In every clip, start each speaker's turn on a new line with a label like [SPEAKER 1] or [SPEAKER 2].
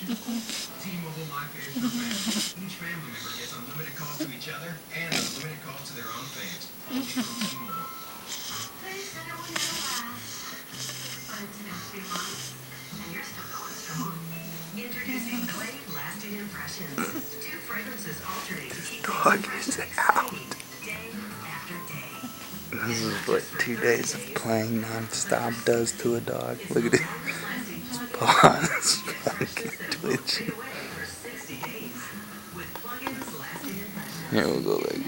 [SPEAKER 1] T-Mobile My Fans for Fans. Each family member gets unlimited calls to each other and unlimited calls to their own fans. Only from T-Mobile.
[SPEAKER 2] They said it wouldn't last, but it's been 3 months, and you're still going strong. Introducing Glade Lasting Impressions. 2 fragrances alternate to keep
[SPEAKER 3] Dog is out.
[SPEAKER 2] day after day.
[SPEAKER 3] This is what 2 days of playing non-stop does to a dog. Look at it. His paws fucking twitching. Here we go, like.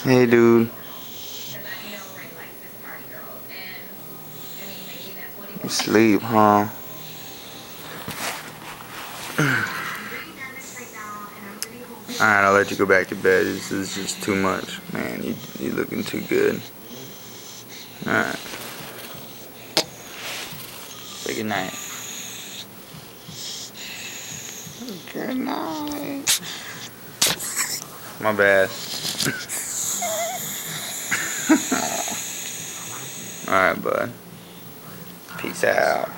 [SPEAKER 3] Hey, dude. You sleep, huh? Alright, I'll let you go back to bed. This is just too much. Man, you looking too good. Alright. Say good night. Good night. My bad. Alright, bud. Peace out.